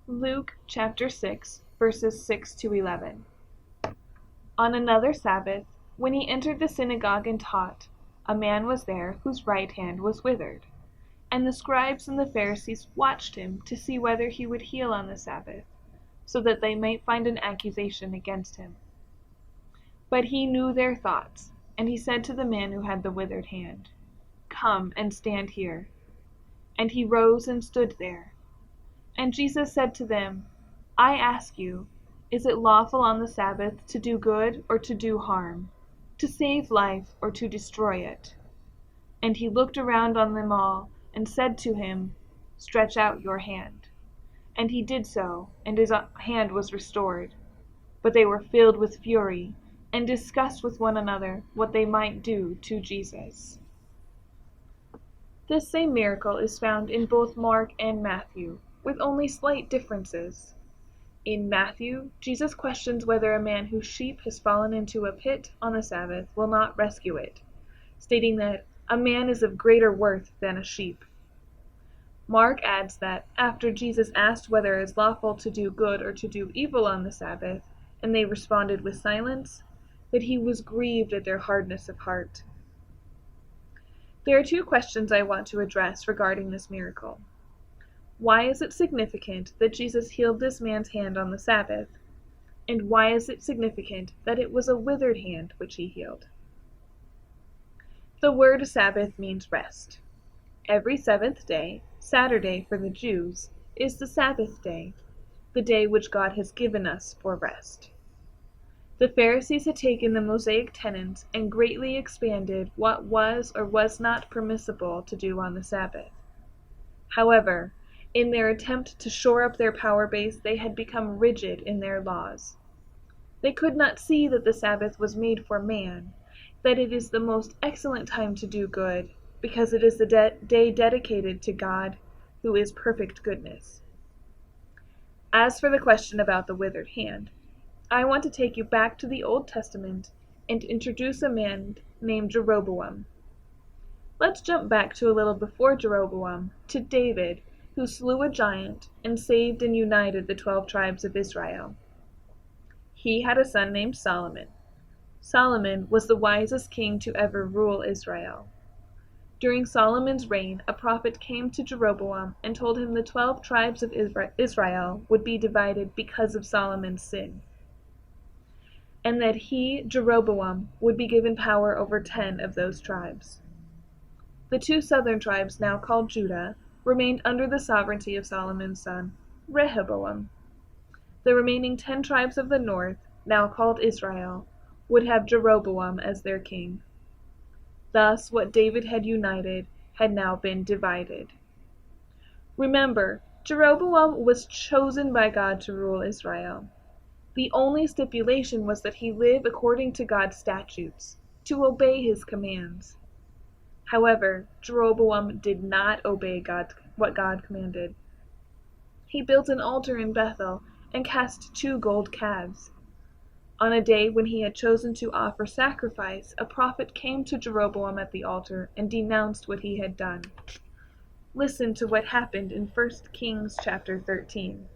Luke chapter 6, verses 6 to 11. On another Sabbath, when he entered the synagogue and taught, a man was there whose right hand was withered. And the scribes and the Pharisees watched him to see whether he would heal on the Sabbath, so that they might find an accusation against him. But he knew their thoughts, and he said to the man who had the withered hand, "Come and stand here." And he rose and stood there. And Jesus said to them, "I ask you, is it lawful on the Sabbath to do good or to do harm, to save life or to destroy it?" And he looked around on them all and said to him, "Stretch out your hand." And he did so, and his hand was restored. But they were filled with fury and discussed with one another what they might do to Jesus. This same miracle is found in both Mark and Matthew, with only slight differences. In Matthew, Jesus questions whether a man whose sheep has fallen into a pit on the Sabbath will not rescue it, stating that a man is of greater worth than a sheep. Mark adds that after Jesus asked whether it is lawful to do good or to do evil on the Sabbath, and they responded with silence, that he was grieved at their hardness of heart. There are two questions I want to address regarding this miracle. Why is it significant that Jesus healed this man's hand on the Sabbath? And why is it significant that it was a withered hand which he healed? The word Sabbath means rest. Every seventh day, Saturday for the Jews, is the Sabbath day, the day which God has given us for rest. The Pharisees had taken the Mosaic tenets and greatly expanded what was or was not permissible to do on the Sabbath. However, in their attempt to shore up their power base, they had become rigid in their laws. They could not see that the Sabbath was made for man, that it is the most excellent time to do good, because it is the day dedicated to God, who is perfect goodness. As for the question about the withered hand, I want to take you back to the Old Testament and introduce a man named Jeroboam. Let's jump back to a little before Jeroboam, to David, who slew a giant and saved and united the 12 tribes of Israel. He had a son named Solomon. Solomon was the wisest king to ever rule Israel. During Solomon's reign, a prophet came to Jeroboam and told him the 12 tribes of Israel would be divided because of Solomon's sin, and that he, Jeroboam, would be given power over 10 of those tribes. The 2 southern tribes, now called Judah, remained under the sovereignty of Solomon's son, Rehoboam. The remaining 10 tribes of the north, now called Israel, would have Jeroboam as their king. Thus, what David had united had now been divided. Remember, Jeroboam was chosen by God to rule Israel. The only stipulation was that he live according to God's statutes, to obey his commands. However, Jeroboam did not obey what God commanded. He built an altar in Bethel and cast 2 gold calves. On a day when he had chosen to offer sacrifice, a prophet came to Jeroboam at the altar and denounced what he had done. Listen to what happened in 1 Kings chapter 13.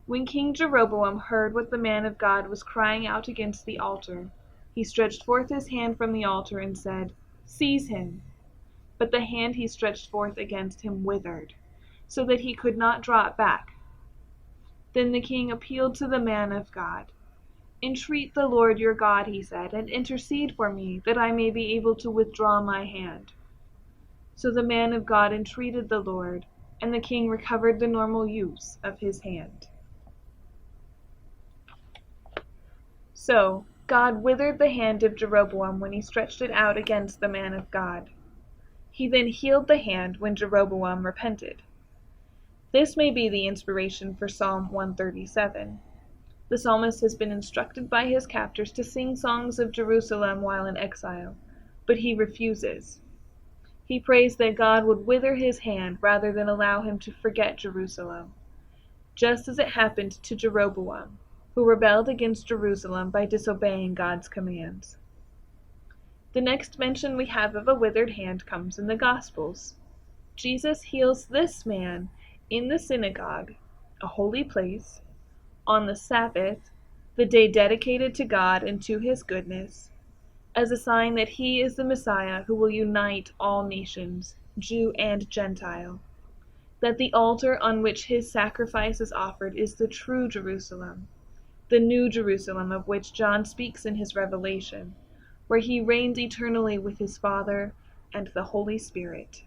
When King Jeroboam heard what the man of God was crying out against the altar, he stretched forth his hand from the altar and said, "Seize him." But the hand he stretched forth against him withered, so that he could not draw it back. Then the king appealed to the man of God. "Entreat the Lord your God," he said, "and intercede for me, that I may be able to withdraw my hand." So the man of God entreated the Lord, and the king recovered the normal use of his hand. So, God withered the hand of Jeroboam when he stretched it out against the man of God. He then healed the hand when Jeroboam repented. This may be the inspiration for Psalm 137. The psalmist has been instructed by his captors to sing songs of Jerusalem while in exile, but he refuses. He prays that God would wither his hand rather than allow him to forget Jerusalem, just as it happened to Jeroboam, who rebelled against Jerusalem by disobeying God's commands. The next mention we have of a withered hand comes in the Gospels. Jesus heals this man in the synagogue, a holy place, on the Sabbath, the day dedicated to God and to his goodness, as a sign that he is the Messiah who will unite all nations, Jew and Gentile, that the altar on which his sacrifice is offered is the true Jerusalem, the new Jerusalem of which John speaks in his Revelation, where he reigns eternally with his Father and the Holy Spirit.